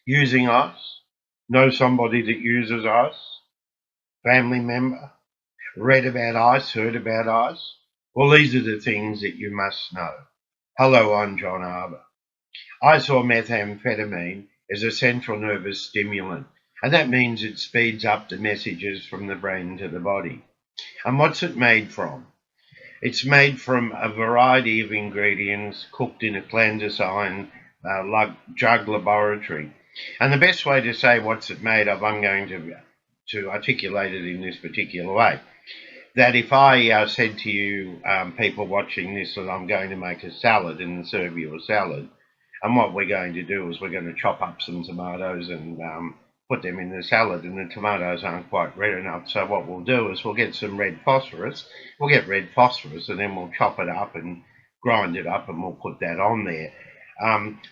using ice, know somebody that uses ice, family member, read about ice, heard about ice. Well, these are the things that you must know. Hello, I'm John Arber. Ice or methamphetamine is a central nervous stimulant, and that means it speeds up the messages from the brain to the body. And what's it made from? It's made from a variety of ingredients cooked in a clandestine drug laboratory. And the best way to say what's it made of, I'm going to articulate it in this particular way. That if I said to you, people watching this, that I'm going to make a salad and serve you a salad, and what we're going to do is we're going to chop up some tomatoes and put them in the salad, and the tomatoes aren't quite red enough. So what we'll do is we'll get some red phosphorus. We'll get red phosphorus, and then we'll chop it up and grind it up, and we'll put that on there.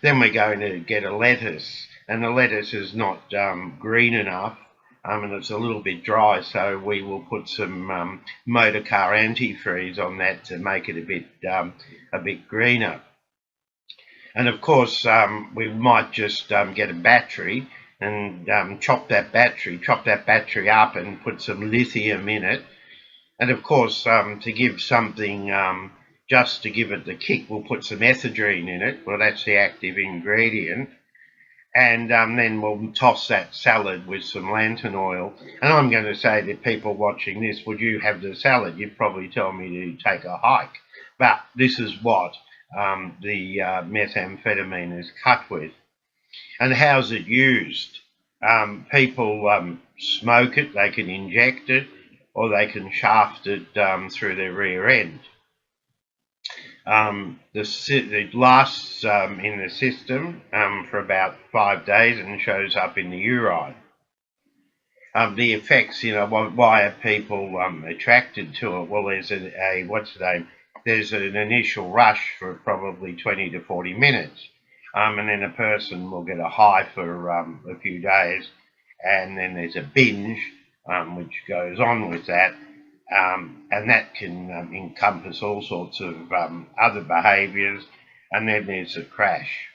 Then we're going to get a lettuce, and the lettuce is not green enough, and it's a little bit dry, so we will put some motor car antifreeze on that to make it a bit greener. And of course, we might just get a battery and chop that battery up and put some lithium in it. And of course, to give something, just to give it the kick, we'll put some ephedrine in it. Well, that's the active ingredient. And then we'll toss that salad with some lantern oil. And I'm going to say to people watching this, would you have the salad? You'd probably tell me to take a hike. But this is what the methamphetamine is cut with. And how's it used? People smoke it, they can inject it, or they can shaft it through their rear end. It lasts in the system for about 5 days and shows up in the urine. The effects, why are people attracted to it? Well, there's what's the name? There's an initial rush for probably 20 to 40 minutes, and then a person will get a high for a few days, and then there's a binge, which goes on with that, and that can encompass all sorts of other behaviours, and then there's a crash.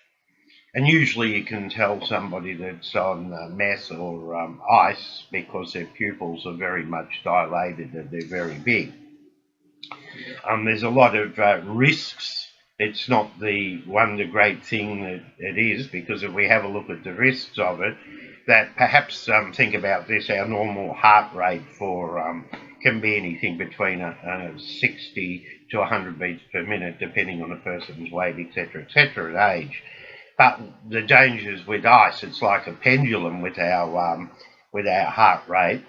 And usually you can tell somebody that's on meth or ice because their pupils are very much dilated and they're very big. There's a lot of risks. It's not the great thing that it is, because if we have a look at the risks of it, that perhaps think about this, our normal heart rate for can be anything between 60 to 100 beats per minute, depending on a person's weight, etc., and age. But the dangers with ice, it's like a pendulum with our heart rate.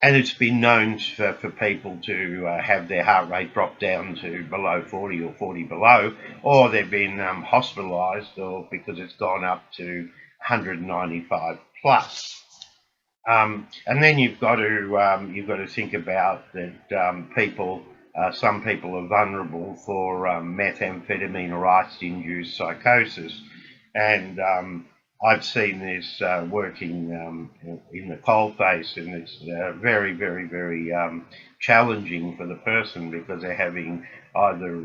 And it's been known for people to have their heart rate drop down to below 40 or 40 below, or they've been hospitalised, or because it's gone up to 195 plus. And then you've got to think about that some people are vulnerable for methamphetamine or ice-induced psychosis, and I've seen this working in the coalface, and it's very, very, very challenging for the person, because they're having either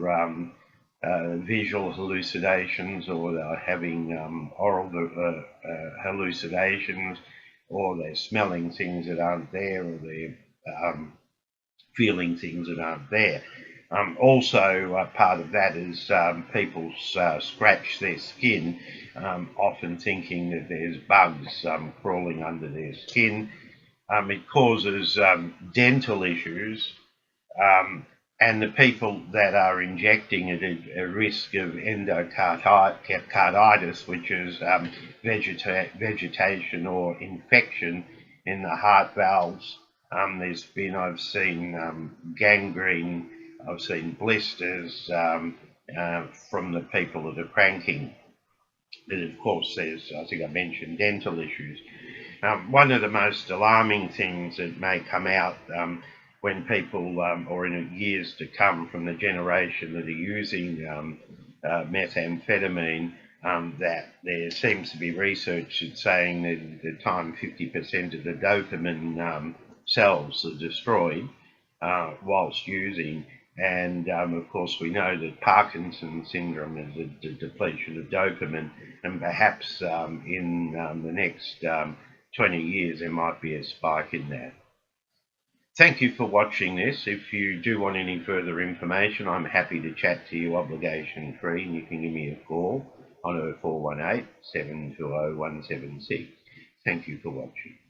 visual hallucinations, or they're having oral hallucinations, or they're smelling things that aren't there, or they're feeling things that aren't there. Also, part of that is people scratch their skin, often thinking that there's bugs crawling under their skin. It causes dental issues, and the people that are injecting it at a risk of endocarditis, which is vegetation or infection in the heart valves. I've seen gangrene, I've seen blisters from the people that are cranking. And of course, I think I mentioned dental issues. One of the most alarming things that may come out when people, or in years to come, from the generation that are using methamphetamine, that there seems to be research that's saying that at the time 50% of the dopamine cells are destroyed whilst using, And of course, we know that Parkinson's syndrome is a depletion of dopamine, and perhaps in the next 20 years there might be a spike in that. Thank you for watching this. If you do want any further information, I'm happy to chat to you obligation free, and you can give me a call on 0418 720 176. Thank you for watching.